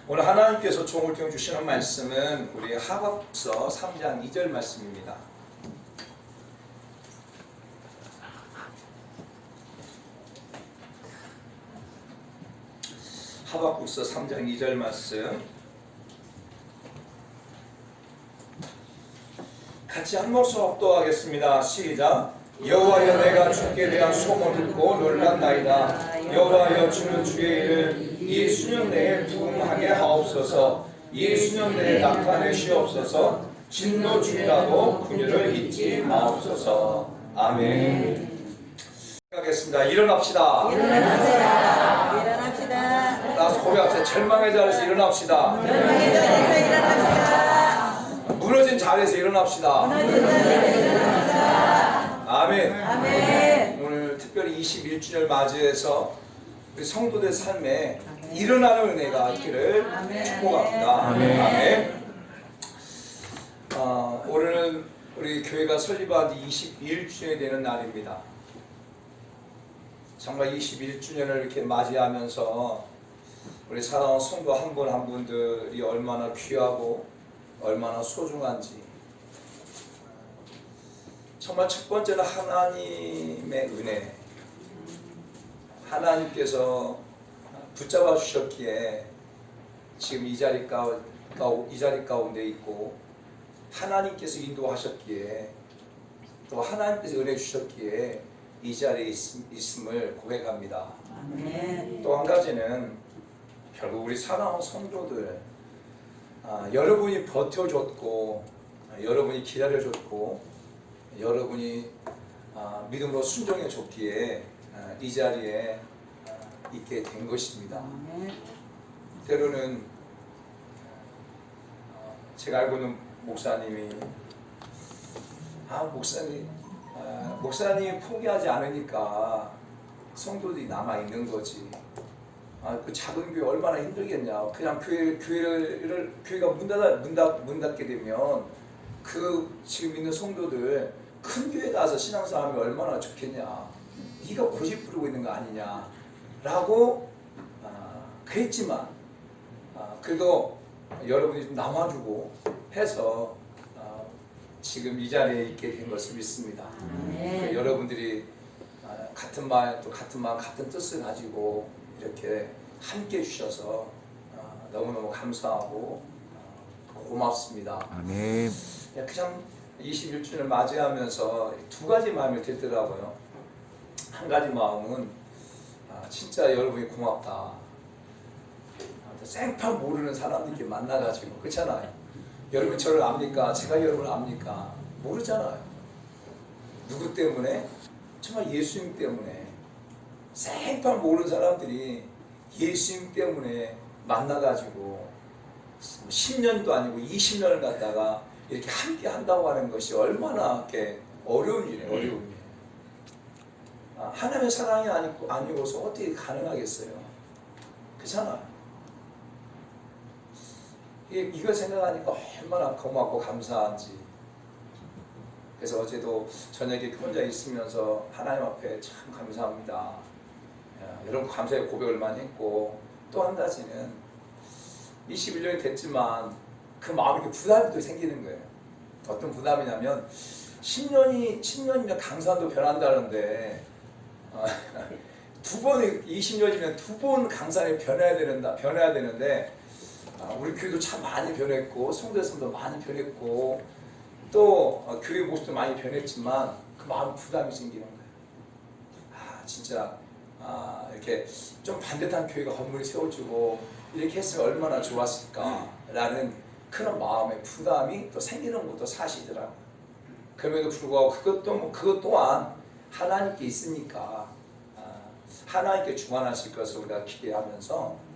오늘 하나님께서 종을 통해 주시는 말씀은 우리 하박국서 3장 2절 말씀입니다. 하박국서 3장 2절 말씀 같이 한 목소리 합독하겠습니다. 시작. 여호와여, 내가 주께 대한 소문을 듣고 놀랐나이다. 여호와여, 주는 주의 일을 이 수년 내에 부응하게 하옵소서. 이 수년 내에 나타내시옵소서. 진노 중이라도 그녀를 잊지 마옵소서. 아멘. 하겠습니다. 일어납시다. 일어납시다. 일어납시다. 나서 고백합시다. 절망의 자리에서 일어납시다. 절망의 자리에서 일어납시다. 무너진 자리에서 일어납시다. 무너진 자리에서 일어납시다. 아멘. 아멘. 오늘 특별히 21주년을 맞이해서 우리 성도들 삶에 일어나는 은혜가 있기를 축복합니다. 아멘. 오늘은 우리 교회가 설립한 지 21주년이 되는 날입니다. 정말 21주년을 이렇게 맞이하면서 우리 사랑하는 성도 한 분 한 분들이 얼마나 귀하고 얼마나 소중한지, 정말 첫 번째는 하나님의 은혜, 하나님께서 붙잡아 주셨기에 지금 이 자리 가운데 있고, 하나님께서 인도하셨기에, 또 하나님께서 은혜 주셨기에 이 자리에 있음을 고백합니다. 또 한 가지는 결국 우리 사랑하는 성도들, 여러분이 버텨줬고, 여러분이 기다려줬고, 여러분이 믿음으로 순종해줬기에 이 자리에 있게 된 것입니다. 때로는 제가 알고 있는 목사님이 목사님이 포기하지 않으니까 성도들이 남아있는 거지. 그 작은 교회 얼마나 힘들겠냐. 그냥 교회가 문 닫게 되면 그 지금 있는 성도들 큰 교회 가서 신앙생활하면 얼마나 좋겠냐. 네가 고집 부리고 있는 거 아니냐 라고 그랬지만, 그래도 여러분이 좀 남아주고 해서 지금 이 자리에 있게 된 것을 믿습니다. 여러분들이 같은 말, 또 같은 마음, 같은 뜻을 가지고 이렇게 함께 해주셔서 너무너무 감사하고 고맙습니다. 아멘. 그냥 21주년을 맞이하면서 두 가지 마음이 들더라고요. 한 가지 마음은 진짜 여러분이 고맙다. 생판 모르는 사람들끼리 만나가지고, 그렇잖아요. 여러분 저를 압니까? 제가 여러분을 압니까? 모르잖아요. 누구 때문에? 정말 예수님 때문에. 생판 모르는 사람들이 예수님 때문에 만나가지고 10년도 아니고 20년을 갖다가 이렇게 함께 한다고 하는 것이 얼마나 이렇게 어려운 일이에요. 어려운 일. 하나님의 사랑이 아니고서 어떻게 가능하겠어요? 그렇잖아요. 이걸 생각하니까 얼마나 고맙고 감사한지. 그래서 어제도 저녁에 혼자 있으면서 하나님 앞에 참 감사합니다. 여러분 감사의 고백을 많이 했고, 또 한 가지는 21년이 됐지만 그 마음에 부담이 또 생기는 거예요. 어떤 부담이냐면 10년이면 강사도 변한다는데 두 번이 20년이면 두 번 강사에 변해야 되는데 우리 교회도 참 많이 변했고, 성도들도 많이 변했고, 또 교회 모습도 많이 변했지만 그 마음 부담이 생기는 거예요. 진짜 이렇게 좀 반듯한 교회가 건물이 세워지고 이렇게 했으면 얼마나 좋았을까라는 그런 마음의 부담이 또 생기는 것도 사실이더라고요. 그럼에도 불구하고 그것 또한 하나님께 있으니까 하나님께 주관하실 것을 우리가 기대하면서,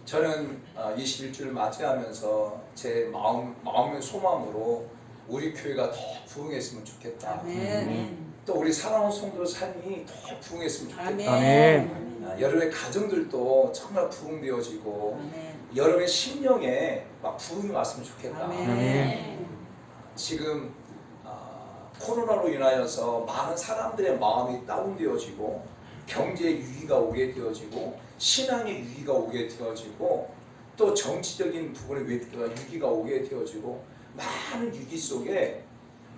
저는 21주를 맞이하면서 제 마음의 소망으로 우리 교회가 더 부흥했으면 좋겠다. 아멘. 또 우리 사랑하는 성도의 삶이 더 부흥했으면 좋겠다. 아멘. 여러분의 가정들도 정말 부흥되어지고, 아멘. 여러분의 심령에 막 부흥이 왔으면 좋겠다. 아멘. 지금 코로나로 인하여서 많은 사람들의 마음이 다운되어지고, 경제의 위기가 오게 되어지고, 신앙의 위기가 오게 되어지고, 또 정치적인 부분에 위기가 오게 되어지고 많은 위기 속에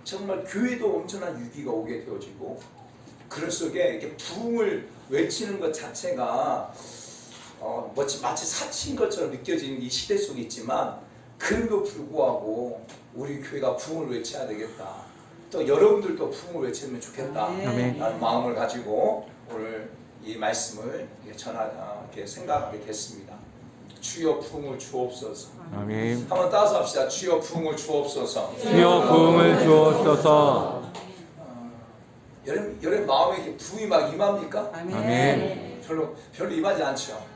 정말 교회도 엄청난 위기가 오게 되어지고 그런 속에 이렇게 부흥을 외치는 것 자체가 마치 사치인 것처럼 느껴지는 이 시대 속에 있지만 그럼에도 불구하고 우리 교회가 부흥을 외쳐야 되겠다. 또 여러분들도 부흥을 외치면 좋겠다. 아멘. 라는 마음을 가지고 오늘 이 말씀을 이렇게 생각하게 됐습니다. 주여 부흥을 주옵소서. 아멘. 한번 따라서 합시다. 주여 부흥을 주옵소서. 주여 부흥을 주옵소서. 여러분 마음에 이렇게 부흥이 막 임합니까? 아멘. 별로 임하지 않죠.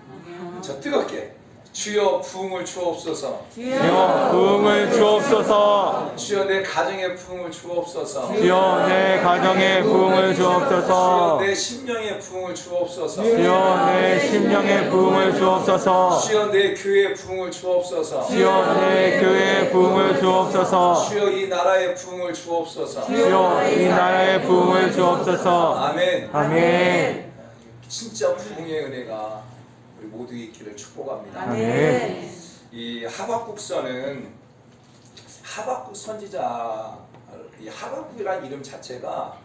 저 뜨겁게 주여 부흥을 주옵소서. 주여 부흥을 주옵소서. 주여 내 가정에 부흥을 주옵소서. 주여 내 가정에 부흥을 주여 주옵소서. 내 심령에 부흥을 주옵소서. 주여 내 심령에 부흥을 주옵소서. 주여 내 교회에 부흥을 주옵소서. 주여 내 교회에 부흥을 주옵소서. 주여 이 나라에 부흥을 주옵소서. 주여 이 나라에 부흥을 주옵소서. 아멘. 아멘. 진짜 부흥의 은혜가 우리 모두에 있기를 축복합니다. 아멘. 이 하박국서는 하박국 선지자, 이 하박국이라는 이름 자체가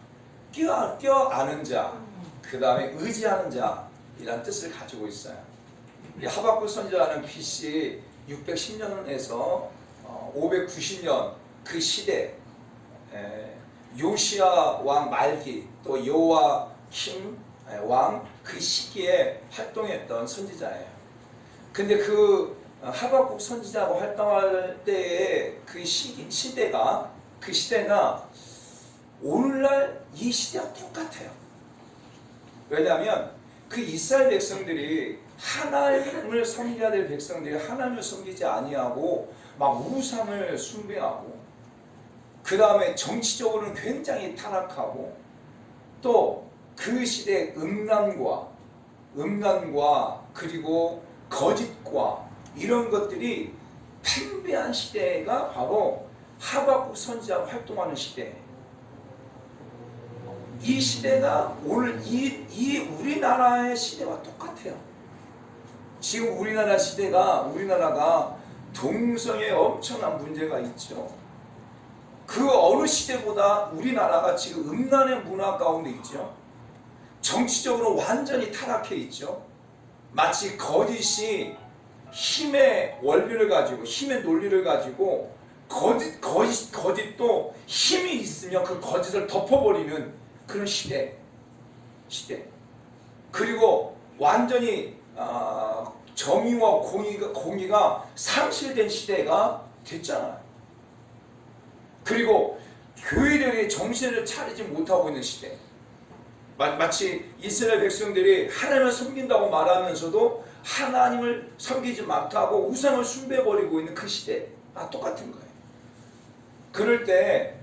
껴안은 자, 그 다음에 의지하는 자이라는 뜻을 가지고 있어요. 이 하박국 선지자는 BC 610년에서 590년 그 시대, 요시야 왕 말기 또 여호와킴 왕 그 시기에 활동했던 선지자예요. 근데 그 하박국 선지자가 활동할 때의 그 시대가 오늘날 이 시대와 똑같아요. 왜냐하면 그 이스라엘 백성들이 하나님을 섬겨야 될 백성들이 하나님을 섬기지 아니하고 막 우상을 숭배하고 그 다음에 정치적으로는 굉장히 타락하고 또 그 시대의 음란과 그리고 거짓과 이런 것들이 팽배한 시대가 바로 하박국 선지자가 활동하는 시대예요. 이 시대가 오늘 이 우리나라의 시대와 똑같아요. 지금 우리나라가 동성애에 엄청난 문제가 있죠. 그 어느 시대보다 우리나라가 지금 음란의 문화 가운데 있죠. 정치적으로 완전히 타락해 있죠. 마치 거짓이 힘의 원리를 가지고 힘의 논리를 가지고 거짓도 힘이 있으면 그 거짓을 덮어버리는 그런 시대. 그리고 완전히 정의와 공의가 상실된 시대가 됐잖아요. 그리고 교회들이 정신을 차리지 못하고 있는 시대. 마치 이스라엘 백성들이 하나님을 섬긴다고 말하면서도 하나님을 섬기지 못하고 우상을 숭배해버리고 있는 그 시대. 똑같은 거예요. 그럴 때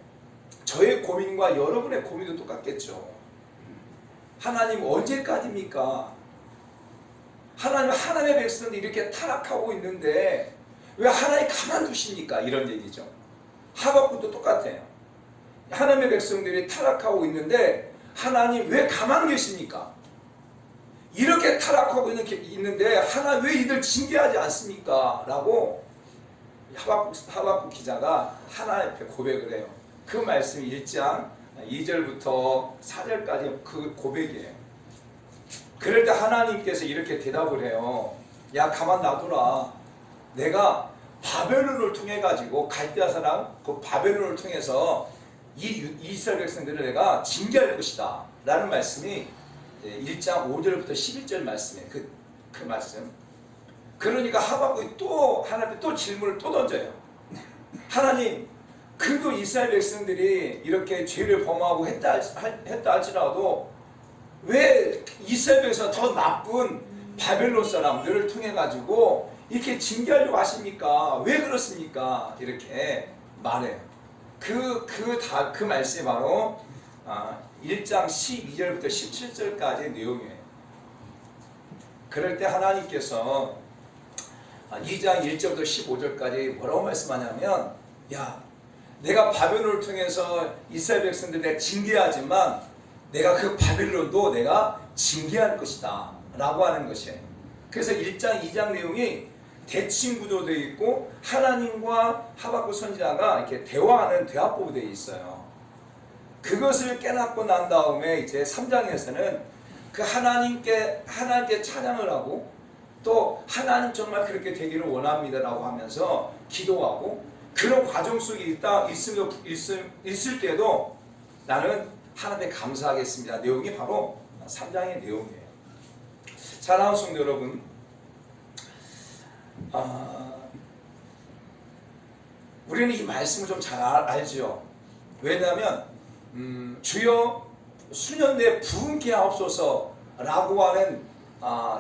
저의 고민과 여러분의 고민도 똑같겠죠. 하나님 언제까지입니까? 하나님의 백성들이 이렇게 타락하고 있는데 왜 하나님 가만두십니까? 이런 얘기죠. 하박국도 똑같아요. 하나님의 백성들이 타락하고 있는데 하나님 왜 가만 계십니까? 이렇게 타락하고 있는데 하나님 왜 이들 징계하지 않습니까? 라고 하박국 기자가 하나님 앞에 고백을 해요. 그 말씀이 1장 2절부터 4절까지 그 고백이에요. 그럴 때 하나님께서 이렇게 대답을 해요. 야 가만 놔두라. 내가 바벨론을 통해 가지고 갈대아 사람 그 바벨론을 통해서 이 이스라엘 백성들을 내가 징계할 것이다 라는 말씀이 1장 5절부터 11절 말씀이에요. 그 말씀. 그러니까 하박국이 또 하나님께 또 질문을 또 던져요. 하나님 그래도 이스라엘 백성들이 이렇게 죄를 범하고 했다 할지라도 왜 이스라엘 백성 더 나쁜 바벨론 사람들을 통해 가지고 이렇게 징계하려고 하십니까? 왜 그렇습니까? 이렇게 말해요. 그 말씀이 바로 1장 12절부터 17절까지의 내용이에요. 그럴 때 하나님께서 2장 1절부터 15절까지 뭐라고 말씀하냐면 야 내가 바벨론을 통해서 이스라엘 백성들 내가 징계하지만 내가 그 바벨론도 내가 징계할 것이다 라고 하는 것이에요. 그래서 1장 2장 내용이 대칭 구조되어 있고 하나님과 하박국 선지자가 이렇게 대화하는 대화법이 되어 있어요. 그것을 깨닫고 난 다음에 이제 3장에서는 그 하나님께 찬양을 하고 또 하나님 정말 그렇게 되기를 원합니다라고 하면서 기도하고 그런 과정 속에 있을 때도 나는 하나님께 감사하겠습니다. 내용이 바로 3장의 내용이에요. 사랑하는 성도 여러분, 우리는 이 말씀을 좀 잘 알죠. 왜냐하면 주여 수년 내에 부흥케 하옵소서라고 하는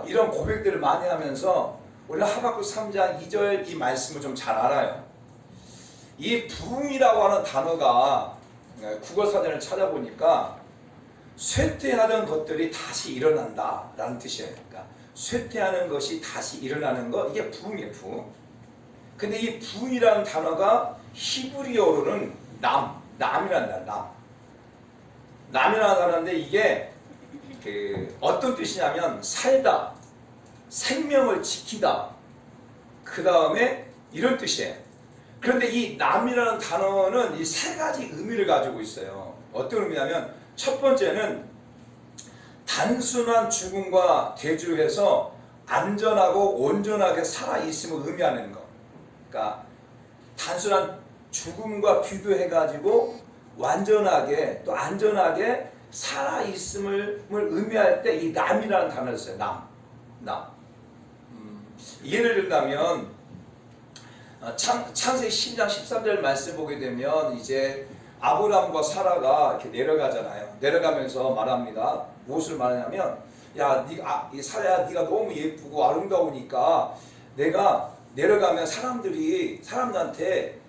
이런 고백들을 많이 하면서 우리는 하박국 3장 2절 이 말씀을 좀 잘 알아요. 이 부흥이라고 하는 단어가 국어사전을 찾아보니까 쇠퇴하던 것들이 다시 일어난다 라는 뜻이에요. 그러니까 쇠퇴하는 것이 다시 일어나는 거, 이게 부흥이에요. 부흥. 근데 이 부흥이라는 단어가 히브리어로는 남이라는 단어, 남이라는 단어인데 이게 어떤 뜻이냐면 살다, 생명을 지키다, 그 다음에 이런 뜻이에요. 그런데 이 남이라는 단어는 이 세 가지 의미를 가지고 있어요. 어떤 의미냐면 첫 번째는 단순한 죽음과 대조해서 안전하고 온전하게 살아있음을 의미하는 것. 그러니까 단순한 죽음과 비교해가지고 완전하게 또 안전하게 살아있음을 의미할 때 이 남이라는 단어를 써요. 남. 예를 들자면 창세기 10장 13절 말씀 보게 되면 이제 아브라함과 사라가 이렇게 내려가잖아요. 내려가면서 말합니다. 무엇을 말하냐면, 야, 사라야, 네가 너무 예쁘고 아름다우니까 내가 내려가면 사람들한테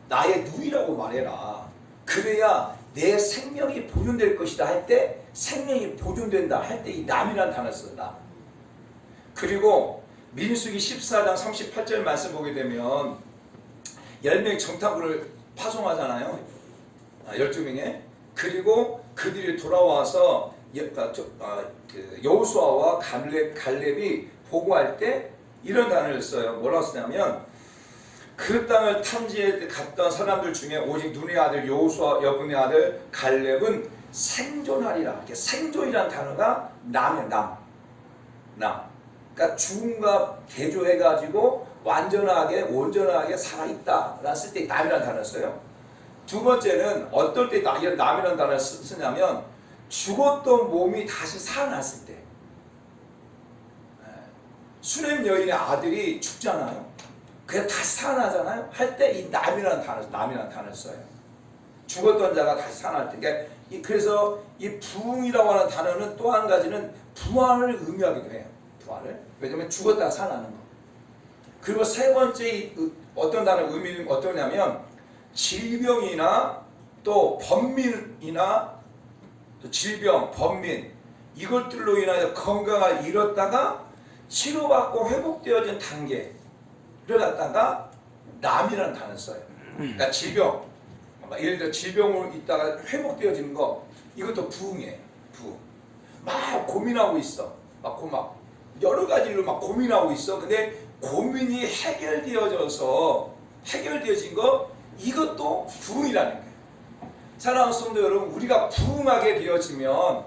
나의 누이라고 말해라. 그래야 내 생명이 보존될 것이다 할 때, 생명이 보존된다 할 때 이 남이라는 단어를 써요. 그리고 민수기 14장 38절 말씀 보게 되면 10명의 정탐꾼을 파송하잖아요. 12명에. 그리고 그들이 돌아와서 여호수아와 갈렙이 보고할 때 이런 단어를 써요. 뭐라고 쓰냐면, 그 땅을 탐지해 갔던 사람들 중에 오직 눈의 아들 여호수아 여분의 아들 갈렙은 생존하리라. 이렇게 생존이라는 단어가 남이에요. 남. 그러니까 죽음과 대조해가지고 완전하게 온전하게 살아있다 쓸 때 남이라는 단어를 써요. 두 번째는 어떨 때 이런 남이라는 단어를 쓰냐면 죽었던 몸이 다시 살아났을 때. 수렘 여인의 아들이 죽잖아요. 그냥 다시 살아나잖아요. 할 때 이 남이라는 단어를 써요. 죽었던 자가 다시 살아날 때. 그러니까 그래서 이 부흥이라고 하는 단어는 또 한 가지는 부활을 의미하기도 해요. 부활을. 왜냐면 죽었다가 살아나는 거. 그리고 세 번째 어떤 단어 의미는 어떠냐면 질병이나 또 번민이나 또 질병, 번민 이것들로 인하여 건강을 잃었다가 치료받고 회복되어진 단계를 갖다가 남이라는 단어를 써요. 그러니까 질병, 예를 들어 질병으로 있다가 회복되어지는 거, 이것도 부흥이에요. 부흥. 막 고민하고 있어. 막 여러 가지로 막 고민하고 있어. 근데 고민이 해결되어진 거, 이것도 부흥이라는 거예요. 사랑하는 성도 여러분, 우리가 부흥하게 되어지면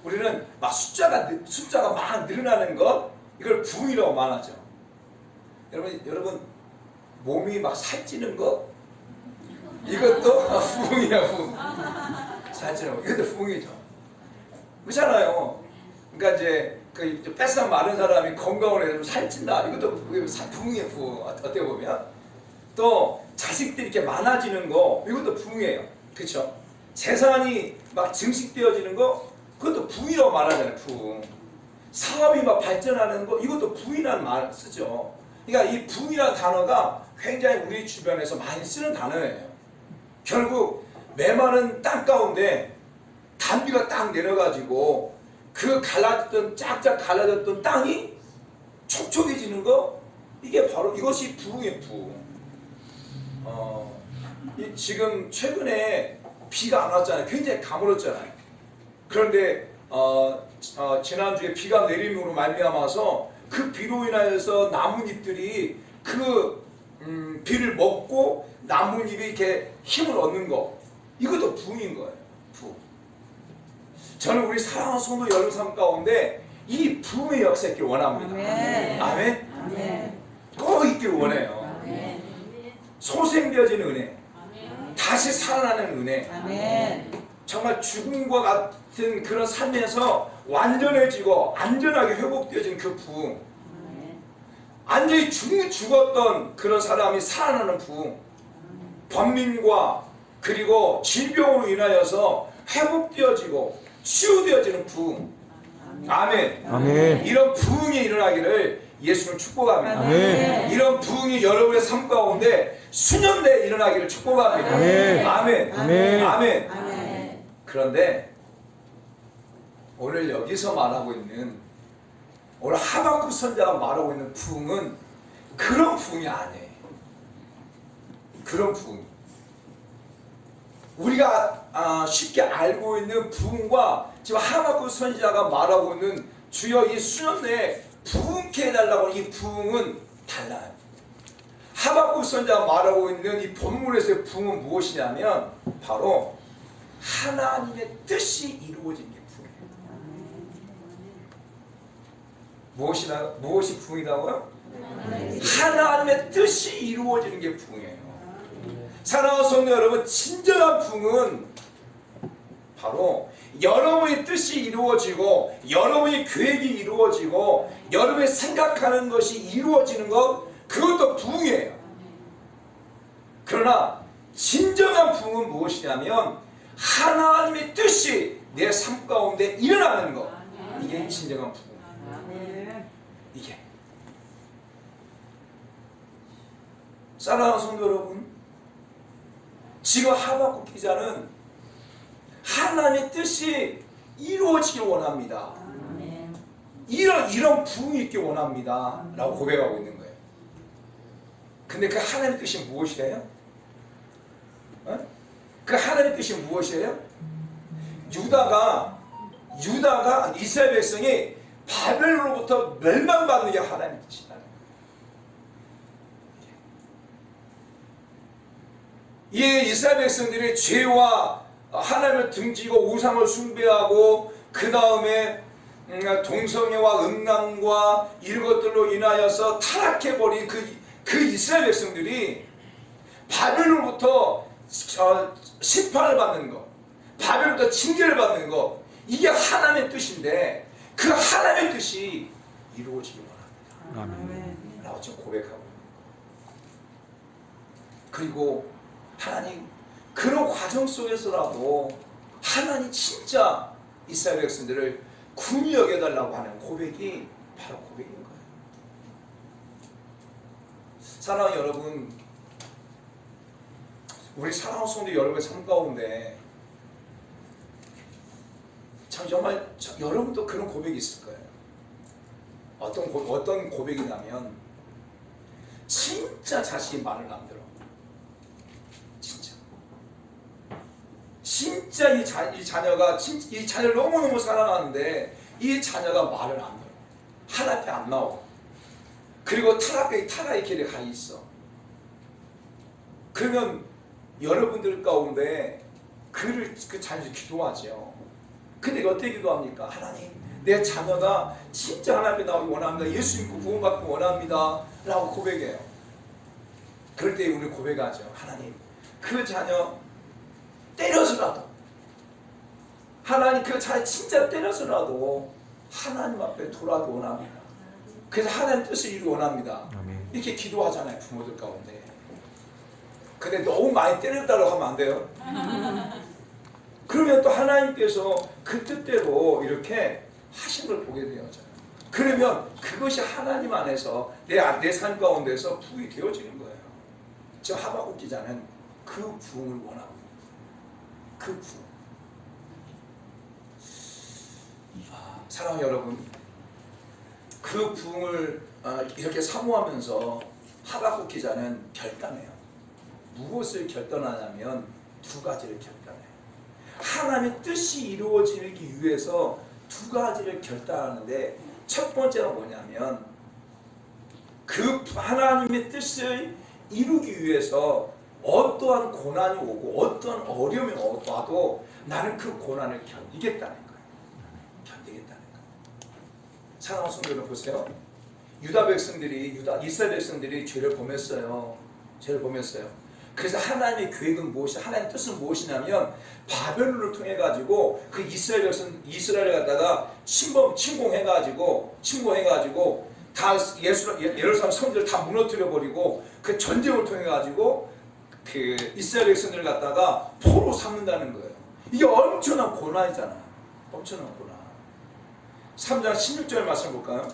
우리는 막 숫자가 막 늘어나는 것, 이걸 부흥이라고 말하죠. 여러분 몸이 막 살찌는 것, 이것도 부흥이야. 부흥. 살찌는 것, 이것도 부흥이죠. 그렇잖아요. 그러니까 이제 그 뱃살 마른 사람이 건강을 해서 살찐다, 이것도 부흥이에요. 부흥. 어떻게 보면 또 자식들이 이렇게 많아지는 거, 이것도 부흥이에요. 그렇죠? 재산이 막 증식되어지는 거, 그것도 부흥이라고 말하잖아요. 부흥. 사업이 막 발전하는 거, 이것도 부흥이라는 말 쓰죠. 그러니까 이 부흥이라는 단어가 굉장히 우리 주변에서 많이 쓰는 단어예요. 결국 메마른 땅 가운데 단비가 딱 내려가지고 그 쫙쫙 갈라졌던 땅이 촉촉해지는 거, 이게 바로 이것이 부흥이에요. 부흥. 지금 최근에 비가 안 왔잖아요. 굉장히 가물었잖아요. 그런데 지난주에 비가 내림으로 말미암아서 그 비로 인하여서 나뭇잎들이 그 비를 먹고 나뭇잎이 이렇게 힘을 얻는 거, 이것도 부흥인 거예요. 부흥. 저는 우리 사랑하는 성도 여러분 삶 가운데 이 부흥의 역사 있길 원합니다. 아멘. 아멘. 아멘. 꼭 있길 원해요. 아멘. 소생되어지는 은혜, 다시 살아나는 은혜, 아멘. 정말 죽음과 같은 그런 삶에서 완전해지고 안전하게 회복되어진 그 부흥, 완전히 죽었던 그런 사람이 살아나는 부흥, 번민과 그리고 질병으로 인하여서 회복되어지고 치유되어지는 부흥. 아멘. 아멘. 이런 부흥이 일어나기를 예수는 축복합니다. 아멘. 이런 부흥이 여러분의 삶 가운데 수년 내에 일어나기를 축복합니다. 아멘. 아멘. 아멘. 아멘. 아멘. 그런데 오늘 여기서 말하고 있는, 오늘 하박국 선자가 말하고 있는 부흥은 그런 부흥이 아니에요. 그런 부흥, 우리가 쉽게 알고 있는 부흥과 지금 하박국 선지자가 말하고 있는 주여 이 수년 내에 부흥케 해달라고 하는 이 부흥은 달라요. 하박국 선지자가 말하고 있는 이 본문에서의 부흥은 무엇이냐면 바로 하나님의 뜻이 이루어진 게 부흥이에요. 무엇이 부흥이라고요? 하나님의 뜻이 이루어지는 게 부흥이에요. 사랑하는 성도 여러분, 진정한 부흥은 바로 여러분의 뜻이 이루어지고 여러분의 계획이 이루어지고 여러분이 생각하는 것이 이루어지는 것, 그것도 부흥이에요. 그러나 진정한 부흥은 무엇이냐면 하나님의 뜻이 내 삶 가운데 일어나는 것, 이게 진정한 부흥. 이게 사랑하는 성도 여러분, 지금 하박국 기자는 하나님의 뜻이 이루어지길 원합니다. 이런 부흥이 있길 원합니다 라고 고백하고 있는 거예요. 근데 그 하나님의 뜻이 무엇이래요? 그 하나님의 뜻이 무엇이에요? 유다가 이스라엘 백성이 바벨론으로부터 멸망받는 게 하나님의 뜻이다. 이 이스라엘 백성들이 죄와 하나님을 등지고 우상을 숭배하고 그 다음에 동성애와 음란과 이런 것들로 인하여서 타락해버린 그 이스라엘 백성들이 바벨론으로부터 심판을 받는 것, 바벨론부터 징계를 받는 것, 이게 하나님의 뜻인데 그 하나님의 뜻이 이루어지기 원합니다. 아멘. 라고 지금 고백하고 있는 거예요. 그리고 하나님, 그런 과정 속에서라도 하나님 진짜 이스라엘 백성들을 군히 여겨달라고 하는 고백이 바로 고백인 거예요. 사랑하는 여러분, 우리 사랑하는 성도 여러분의 삶 가운데 정말 여러분도 그런 고백이 있을 거예요. 어떤 고백이냐면 진짜 자신이 말을 안 들어. 진짜 이 자녀가 이 자녀를 너무너무 사랑하는데 이 자녀가 말을 안 들어. 하나님 앞에 안 나와. 그리고 타락의 길에 가 있어. 그러면 여러분들 가운데 그 자녀를 기도하죠. 근데 어떻게 기도합니까? 하나님, 내 자녀가 진짜 하나님 앞에 나오기 원합니다. 예수 믿고 구원받기 원합니다 라고 고백해요. 그럴 때 우리 고백하죠. 하나님, 그 자녀 때려서라도, 하나님 그 자녀 진짜 때려서라도 하나님 앞에 돌아오기 원합니다. 그래서 하나님 뜻을 이루기 원합니다. 아멘. 이렇게 기도하잖아요, 부모들 가운데. 근데 너무 많이 때렸다고 하면 안 돼요. 그러면 또 하나님께서 그 뜻대로 이렇게 하신 걸 보게 되어져요. 그러면 그것이 하나님 안에서 내 삶 가운데서 부흥이 되어지는 거예요. 지금 하박국 기자는 그 부흥을 원하고 있는 거예요. 그 부흥. 사랑하는 여러분, 그 부흥을 이렇게 사모하면서 하박국 기자는 결단해요. 무엇을 결단하냐면 두 가지를 결단해요. 하나님의 뜻이 이루어지기 위해서 두 가지를 결단하는데, 첫 번째가 뭐냐면 그 하나님의 뜻을 이루기 위해서 어떠한 고난이 오고 어떠한 어려움이 와도 나는 그 고난을 견디겠다는 거예요. 견디겠다는 거예요. 사랑하는 성도 여러분 보세요. 이스라엘 백성들이 죄를 범했어요. 죄를 범했어요. 그래서 하나님의 계획은 하나님의 뜻은 무엇이냐면 바벨론을 통해 가지고 그 이스라엘을 갖다가 침공해 가지고 다 예루살렘 성들을 다 무너뜨려 버리고 그 전쟁을 통해 가지고 그 이스라엘 백성들을 갖다가 포로 삼는다는 거예요. 이게 엄청난 고난이잖아요. 엄청난 고난. 3장 16절 말씀 볼까요?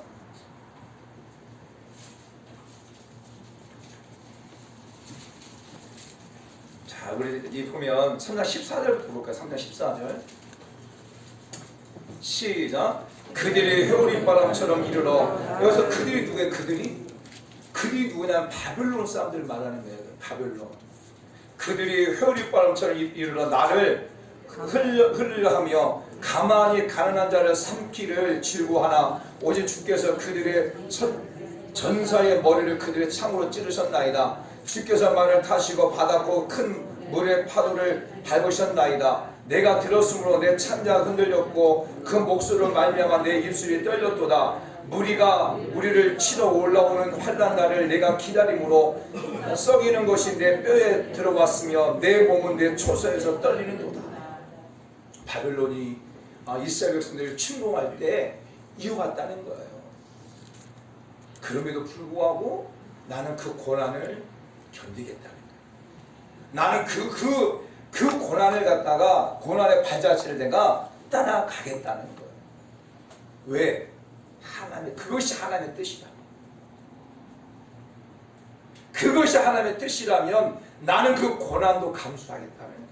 자, 우리 보면 3장 14절부터 볼까요? 3장 14절. 시작. 그들이 회오리 바람처럼 이르러. 여기서 그들이 누구예요? 그들이 누구냐면 바벨론 사람들 말하는 거예요. 바벨론. 그들이 회오리 바람처럼 이르러 나를 흘리려 하며 가만히 가난한 자를 삼키를 즐거워하나 오직 주께서 그들의 전사의 머리를 그들의 창으로 찌르셨나이다. 주께서 말을 타시고 바다고 큰 물의 파도를 밟으셨나이다. 내가 들었으므로 내 찬자가 흔들렸고 그 목소리로 말미암아 내 입술이 떨렸도다. 무리가 우리를 치러 올라오는 환난 날을 내가 기다림으로 썩이는 것이 내 뼈에 들어왔으며 내 몸은 내 초소에서 떨리는도다. 바벨론이 이스라엘 백성들을 침공할 때 이유가 있다는 거예요. 그럼에도 불구하고 나는 그 고난을 견디겠다는 거예요. 나는 그 고난을 갖다가 고난의 발자취를 내가 따라가겠다는 거예요. 왜? 그것이 하나님의 뜻이다. 그것이 하나님의 뜻이라면 나는 그 고난도 감수하겠다는 거예요.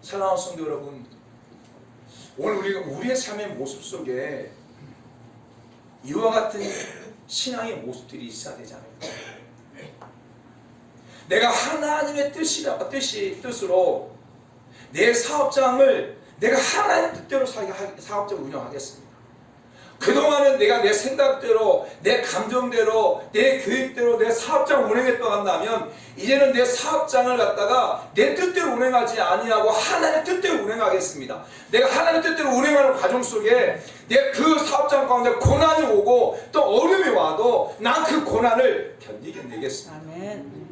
사랑하는 성도 여러분, 오늘 우리의 삶의 모습 속에 이와 같은 신앙의 모습들이 있어야 되지 않을까? 내가 하나님의 뜻으로 내 사업장을 내가 하나님 뜻대로 사업장을 운영하겠습니다. 그동안은 내가 내 생각대로, 내 감정대로, 내 계획대로 내 사업장을 운행했다고 한다면 이제는 내 사업장을 갖다가 내 뜻대로 운행하지 아니하고 하나님의 뜻대로 운행하겠습니다. 내가 하나님의 뜻대로 운행하는 과정 속에 내 그 사업장 가운데 고난이 오고 또 어려움이 와도 난 그 고난을 견디겠습니다. 아멘.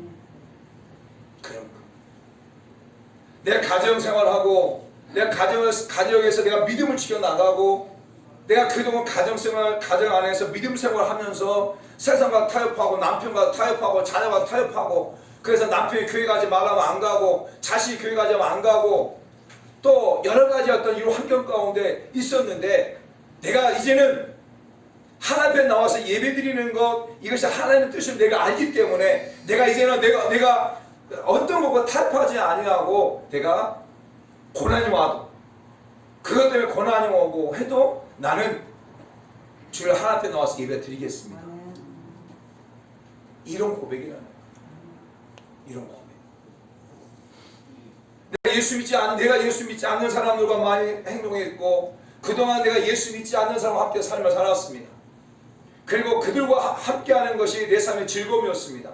그런 거. 내 가정생활하고 내 가정에서 내가 믿음을 지켜나가고 내가 그동안 가정 안에서 믿음 생활하면서 세상과 타협하고 남편과 타협하고 자녀와 타협하고 그래서 남편이 교회 가지 말라면 안 가고 자식이 교회 가지 안 가고 또 여러 가지 어떤 이런 환경 가운데 있었는데 내가 이제는 하나님 앞에 나와서 예배 드리는 것 이것이 하나님의 뜻을 내가 알기 때문에 내가 이제는 내가 어떤 것과 타협하지 아니하고 내가 고난이 와도 그것 때문에 고난이 오고 해도 나는 주를 하나님 앞에 나와서 예배 드리겠습니다. 이런 고백이라는 거예요. 이런 고백. 내가 예수 믿지 않는 사람들과 많이 행동했고 그동안 내가 예수 믿지 않는 사람과 함께 삶을 살았습니다. 그리고 그들과 함께하는 것이 내 삶의 즐거움이었습니다.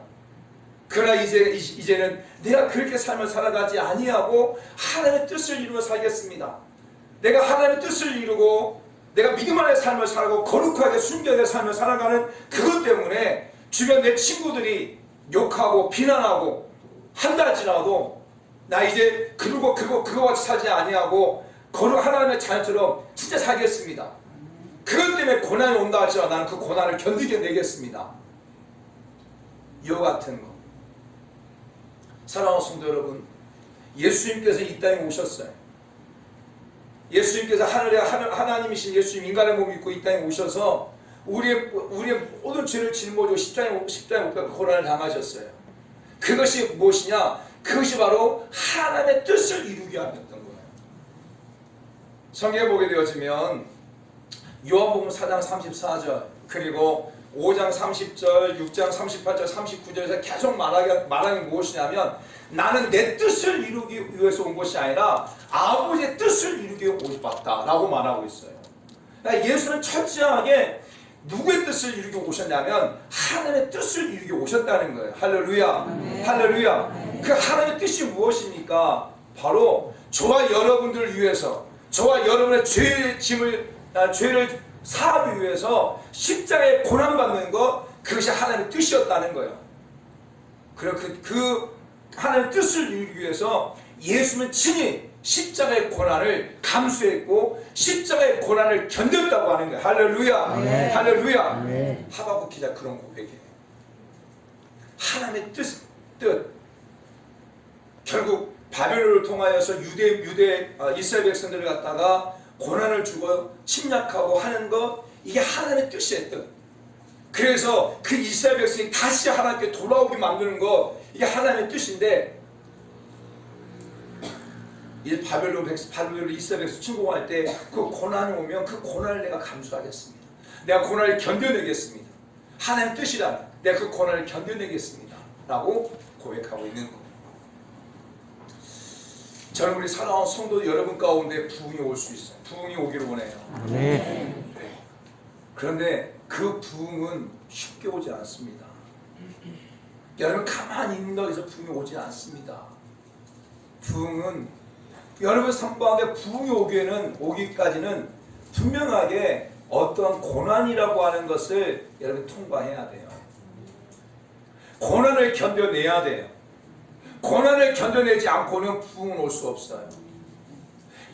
그러나 이제는 내가 그렇게 삶을 살아가지 아니하고 하나님의 뜻을 이루어 살겠습니다. 내가 하나님의 뜻을 이루고 내가 믿음 안의 삶을 살고 거룩하게 순결하게 삶을 살아가는 그것 때문에 주변 내 친구들이 욕하고 비난하고 한다 할지라도 나 이제 그거 같이 살지 아니하고 거룩 하나님의 자녀처럼 진짜 살겠습니다. 그것 때문에 고난이 온다 할지라도 나는 그 고난을 견디겠습니다. 이와 같은 것. 사랑하는 성도 여러분, 예수님께서 이 땅에 오셨어요. 예수님께서 하나님이신 예수님 인간의 몸을 입고 이 땅에 오셔서 우리의 모든 죄를 짊어지고 십자가에 못 박혀 고난을 당하셨어요. 그것이 무엇이냐? 그것이 바로 하나님의 뜻을 이루기 위함이었던 거예요. 성경에 보게 되어지면 요한복음 4장 34절 그리고 5장 30절, 6장 38절, 39절에서 계속 말하는 게 무엇이냐면 나는 내 뜻을 이루기 위해서 온 것이 아니라 아버지의 뜻을 이루기 위해 오셨다 라고 말하고 있어요. 그러니까 예수는 철저하게 누구의 뜻을 이루게 오셨냐면 하나님의 뜻을 이루게 오셨다는 거예요. 할렐루야. 할렐루야. 그 하나님의 뜻이 무엇입니까? 바로 저와 여러분들을 위해서, 저와 여러분의 죄를 사하기 위해서 십자가에 고난받는 것, 그것이 하나님의 뜻이었다는 거예요. 그리고 그 하나님의 뜻을 이루기 위해서 예수는 친히 십자가의 고난을 감수했고 십자가의 고난을 견뎠다고 하는 거예요. 할렐루야. 할렐루야. 하박국 기자 그런 고백이에요. 하나님의 뜻. 결국 바벨론을 통하여서 이스라엘 백성들을 갖다가 고난을 주고 침략하고 하는 것, 이게 하나님의 뜻이었던. 그래서 그 이스라엘 백성이 다시 하나님께 돌아오게 만드는 것, 이게 하나님의 뜻인데, 이 바벨론 이스라엘 백성 침공할 때 그 고난이 오면 그 고난을 내가 감수하겠습니다. 내가 고난을 견뎌내겠습니다. 하나님의 뜻이라면 내가 그 고난을 견뎌내겠습니다 라고 고백하고 있는 것. 저는 우리 사랑하는 성도 여러분 가운데 부흥이 올 수 있어요. 부흥이 오기를 원해요. 네. 그런데 그 부흥은 쉽게 오지 않습니다. 여러분 가만히 있는다고 해서 부흥이 오지 않습니다. 부흥은 여러분 삶 가운데 부흥이 오기까지는 분명하게 어떤 고난이라고 하는 것을 여러분 통과해야 돼요. 고난을 견뎌내야 돼요. 고난을 견뎌내지 않고는 부흥은 올 수 없어요.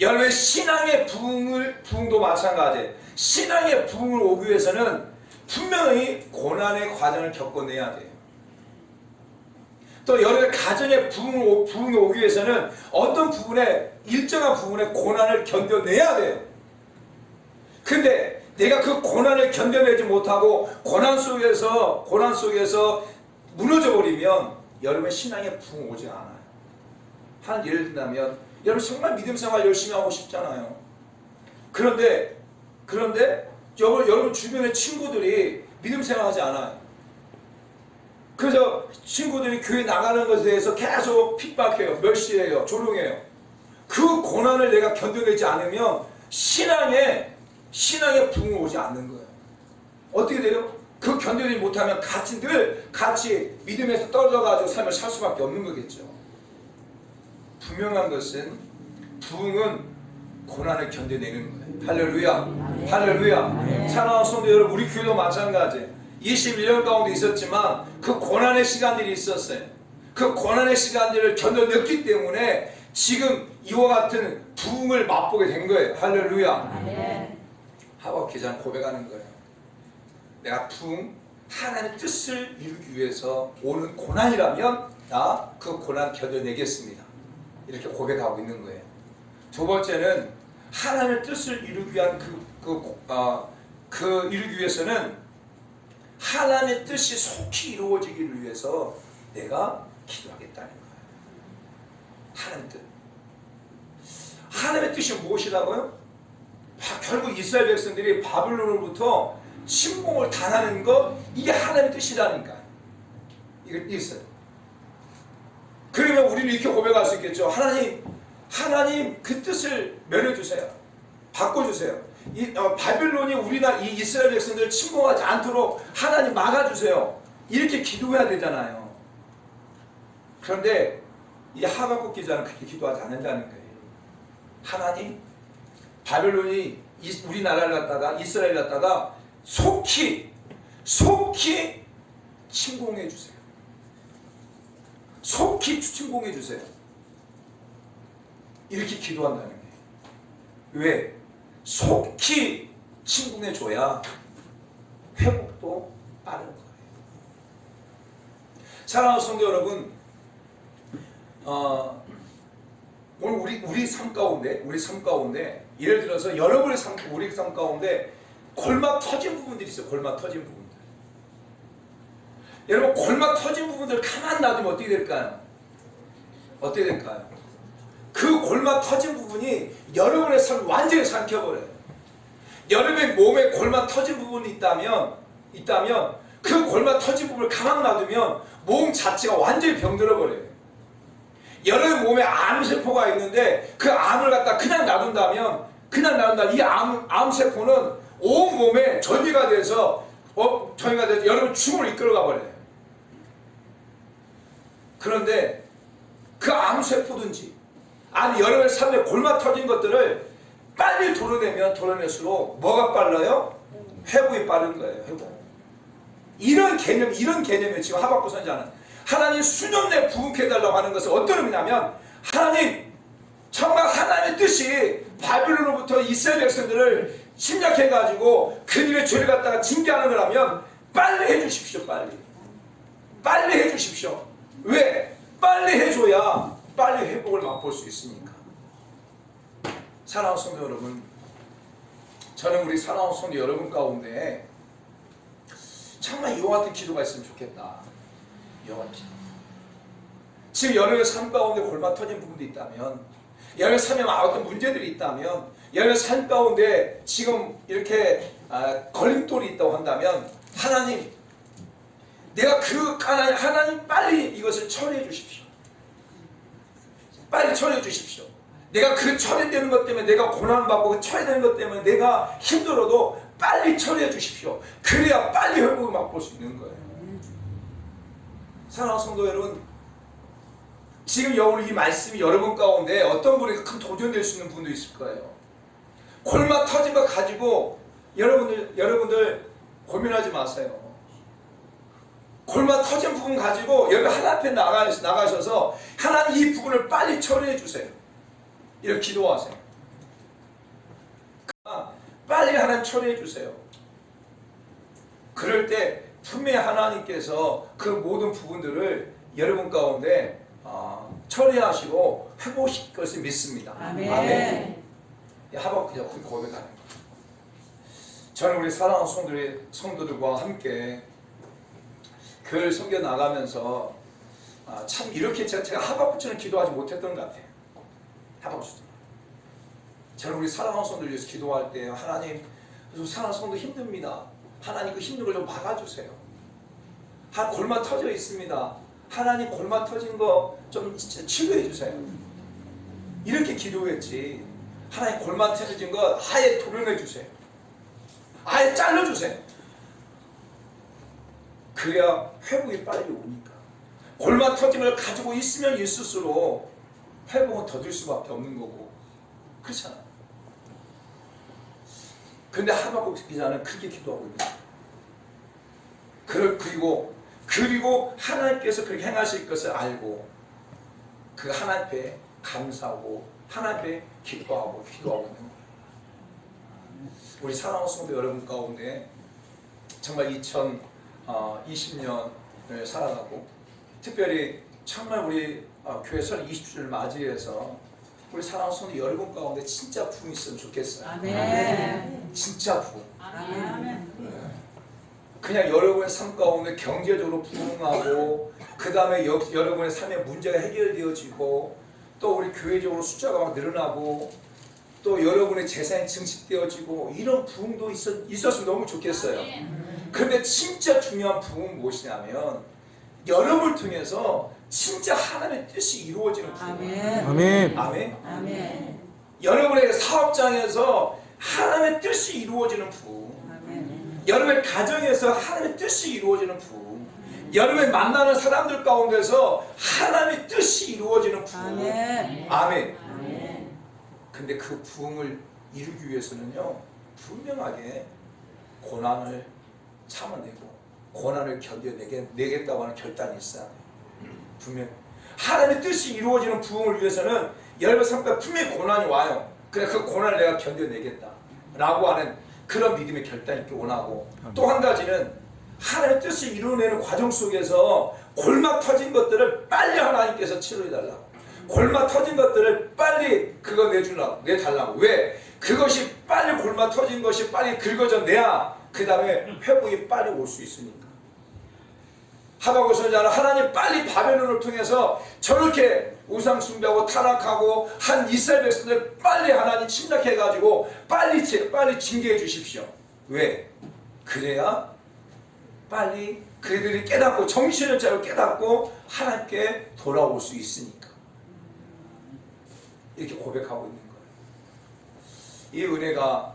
여러분의 신앙의 부흥도 마찬가지예요. 신앙의 부흥을 오기 위해서는 분명히 고난의 과정을 겪어내야 돼요. 또 여러분의 가정의 부흥이 오기 위해서는 어떤 부분에, 일정한 부분에 고난을 견뎌내야 돼요. 근데 내가 그 고난을 견뎌내지 못하고 고난 속에서 무너져 버리면 여러분의 신앙에 부흥 오지 않아요. 한 예를 든다면 여러분 정말 믿음 생활 열심히 하고 싶잖아요. 그런데 여러분 주변의 친구들이 믿음 생활 하지 않아요. 그래서 친구들이 교회 나가는 것에 대해서 계속 핍박해요. 멸시해요. 조롱해요. 그 고난을 내가 견뎌내지 않으면 신앙에 부흥이 오지 않는 거예요. 어떻게 돼요? 그 견뎌내지 못하면 같이 믿음에서 떨어져가지고 삶을 살 수밖에 없는 거겠죠. 분명한 것은 부흥은 고난을 견뎌내는 거예요. 할렐루야. 할렐루야. 사랑하는 성도 여러분, 우리 교회도 마찬가지예요. 21년 가운데 있었지만 그 고난의 시간들이 있었어요. 그 고난의 시간들을 견뎌냈기 때문에 지금 이와 같은 부흥을 맛보게 된 거예요. 할렐루야. 하박국 기자는 고백하는 거예요. 내가 부흥, 하나님의 뜻을 이루기 위해서 오는 고난이라면 나 그 고난 견뎌내겠습니다. 이렇게 고백하고 있는 거예요. 두 번째는 하나님의 뜻을 이루기 위한 이루기 위해서는 하나님의 뜻이 속히 이루어지기를 위해서 내가 기도하겠다는 거예요. 하나님의 뜻. 하나님의 뜻이 무엇이라고요? 결국 이스라엘 백성들이 바벨론으로부터 침공을 당하는 것, 이게 하나님의 뜻이라니까요. 이게 있어요. 그러면 우리는 이렇게 고백할 수 있겠죠. 하나님 그 뜻을 면해주세요. 바꿔주세요. 바벨론이 이 이스라엘 백성들을 침공하지 않도록 하나님 막아주세요. 이렇게 기도해야 되잖아요. 그런데 이 하박국 기자는 그렇게 기도하지 않는다는 거예요. 하나님, 바벨론이 우리나라를 갖다가, 이스라엘을 갖다가 속히 침공해 주세요. 속히 침공해 주세요. 이렇게 기도한다는 거예요. 왜? 속히 침공해 줘야 회복도 빠른 거예요. 사랑하는 성도 여러분, 오늘 우리 삶 가운데 예를 들어서 여러분의 우리 삶 가운데 골막 터진 부분들이 있어요. 골막 터진 부분들. 여러분, 골막 터진 부분들 가만 놔두면 어떻게 될까요? 어떻게 될까요? 그 골막 터진 부분이 여러분의 삶을 완전히 삼켜버려요. 여러분의 몸에 골막 터진 부분이 있다면 그 골막 터진 부분을 가만 놔두면 몸 자체가 완전히 병들어버려요. 여러분 몸에 암세포가 있는데 그 암을 갖다 그냥 놔둔다면 이 암세포는 온 몸에 전이가 돼서 여러분 죽음을 이끌어가 버려요. 그런데 그 암세포든지 아니 여러분의 삶에 골마 터진 것들을 빨리 도려내면 도려낼수록 뭐가 빨라요? 회복이 빠른 거예요. 회복. 이런 개념이 지금 하박국 선지자는 하나님 수년 내에 부흥케 해달라고 하는 것은 어떤 의미냐면 하나님 정말 하나님의 뜻이 바빌론으로부터 이스라엘 백성들을 침략해가지고 그들의 죄를 갖다가 징계하는 거라면 빨리 해주십시오. 빨리 해주십시오. 왜? 빨리 해줘야 빨리 회복을 맛볼 수 있으니까. 사랑하는 성도 여러분, 저는 우리 사랑하는 성도 여러분 가운데 정말 이와 같은 기도가 있으면 좋겠다. 이와 같은 기도. 지금 여러분의 삶 가운데 골마 터진 부분도 있다면, 여러분의 삶에 어떤 문제들이 있다면, 여러분의 삶 가운데 지금 이렇게 걸림돌이 있다고 한다면 하나님, 내가 하나님 빨리 이것을 처리해 주십시오. 빨리 처리해 주십시오. 내가 그 처리되는 것 때문에 내가 고난받고 그 처리되는 것 때문에 내가 힘들어도 빨리 처리해 주십시오. 그래야 빨리 회복을 맛볼 수 있는 거예요. 사랑하는 성도 여러분, 지금 이 말씀이 여러분 가운데 어떤 분에게 큰 도전될 수 있는 분도 있을 거예요. 골마 터진 거 가지고 여러분들 고민하지 마세요. 골마 터진 부분 가지고 여러분 하나님 앞에 나가셔서 하나님 이 부분을 빨리 처리해 주세요. 이렇게 기도하세요. 빨리 하나님 처리해 주세요. 그럴 때 분명히 하나님께서 그 모든 부분들을 여러분 가운데 처리하시고 회복시킬 것을 믿습니다. 아멘. 하박국이 그 고백하는 거예요. 저는 우리 사랑하는 성도들과 함께 교회를 섬겨 나가면서 참 이렇게 제가 하박국처럼 기도하지 못했던 것 같아요. 하박국처럼. 저는 우리 사랑하는 성도들 위해서 기도할 때 하나님, 사랑하는 성도 힘듭니다. 하나님 그 힘든 걸 좀 막아주세요. 골마 터져 있습니다. 하나님 골마 터진 거 좀 치료해 주세요. 이렇게 기도했지. 하나님 골마 터진 거 아예 도려내 주세요. 아예 잘라 주세요. 그래야 회복이 빨리 오니까. 골마 터짐을 가지고 있으면 있을수록 회복은 더딜 수밖에 없는 거고. 그렇잖아요. 근데 하박국 기자는 그렇게 기도하고 있는 거예요. 그리고 하나님께서 그렇게 행하실 것을 알고 그 하나님 앞에 감사하고 하나님 앞에 기도하고 있는 거예요. 우리 사랑하는 성도 여러분 가운데 정말 2020년을 살아가고 특별히 정말 우리 교회 설 20주를 맞이해서 우리 사랑하는 성도 여러분 가운데 진짜 부흥이 있으면 좋겠어요. 아멘. 진짜 부흥. 아멘. 그냥 여러분의 삶 가운데 경제적으로 부흥하고 그 다음에 여러분의 삶의 문제가 해결되어지고 또 우리 교회적으로 숫자가 막 늘어나고 또 여러분의 재산이 증식되어지고 이런 부흥도 있었으면 너무 좋겠어요. 그런데 진짜 중요한 부흥은 무엇이냐면 여러분을 통해서 진짜 하나님의 뜻이 이루어지는 부흥. 아멘. 아멘. 아멘. 여러분의 사업장에서 하나님의 뜻이 이루어지는 부흥. 여러분의 가정에서 하나님의 뜻이 이루어지는 부흥. 여러분이 만나는 사람들 가운데서 하나님의 뜻이 이루어지는 부흥. 아멘. 근데 그 부흥을 이루기 위해서는요, 분명하게 고난을 참아내고 고난을 견뎌내겠다고 하는 결단이 있어야 돼요. 분명히 하나님의 뜻이 이루어지는 부흥을 위해서는 여러분 삶 가운데 분명히 고난이 와요. 그래 그 고난을 내가 견뎌내겠다 라고 하는 그런 믿음의 결단이 있기 원하고, 또 한 가지는 하나님의 뜻을 이루어내는 과정 속에서 골마 터진 것들을 빨리 하나님께서 치료해달라고, 골마 터진 것들을 빨리 그거 내달라고. 왜? 그것이 빨리 골마 터진 것이 빨리 긁어져내야 그 다음에 회복이 빨리 올 수 있으니까. 하박국 선지자는 하나님 빨리 바벨론을 통해서 저렇게 우상 숭배하고 타락하고 한 이스라엘 백성들 빨리 하나님 침략해가지고 빨리 징계해 주십시오. 왜? 그래야 빨리 그들이 깨닫고 정신을 차리고 깨닫고 하나님께 돌아올 수 있으니까. 이렇게 고백하고 있는 거예요. 이 은혜가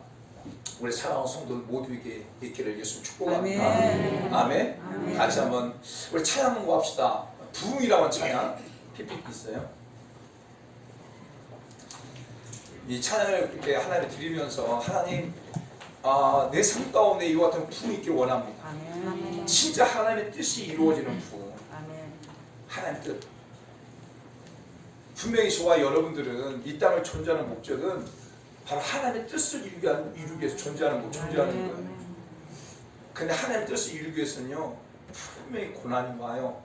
우리 사랑하는 성도 모두에게 있기를 예수 축복합니다. 아멘. 아멘. 아멘. 같이 한번 우리 찬양 한번 합시다. 부흥이라는 찬양 PPT 있어요. 이 찬양을 이렇게 하나님 드리면서 하나님 내 삶 가운데 이와 같은 부흥이 있길 원합니다. 아멘. 진짜 하나님의 뜻이 이루어지는 부흥. 아멘. 하나님 뜻. 분명히 저와 여러분들은 이 땅을 존재하는 목적은 바로 하나님의 뜻을 이루기 위해서 존재하는 거예요. 근데 하나님의 뜻을 이루기 위해서는요 분명히 고난이 와요.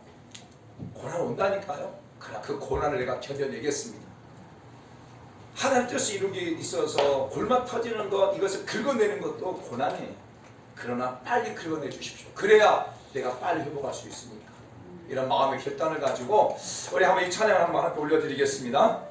고난 온다니까요. 그러나 그 고난을 내가 견뎌내겠습니다. 하나님 뜻을 이루기 있어서 골마 터지는 것, 이것을 긁어내는 것도 고난이에요. 그러나 빨리 긁어내 주십시오. 그래야 내가 빨리 회복할 수 있으니까. 이런 마음의 결단을 가지고 우리 한번 이 찬양을 한번 함께 올려드리겠습니다.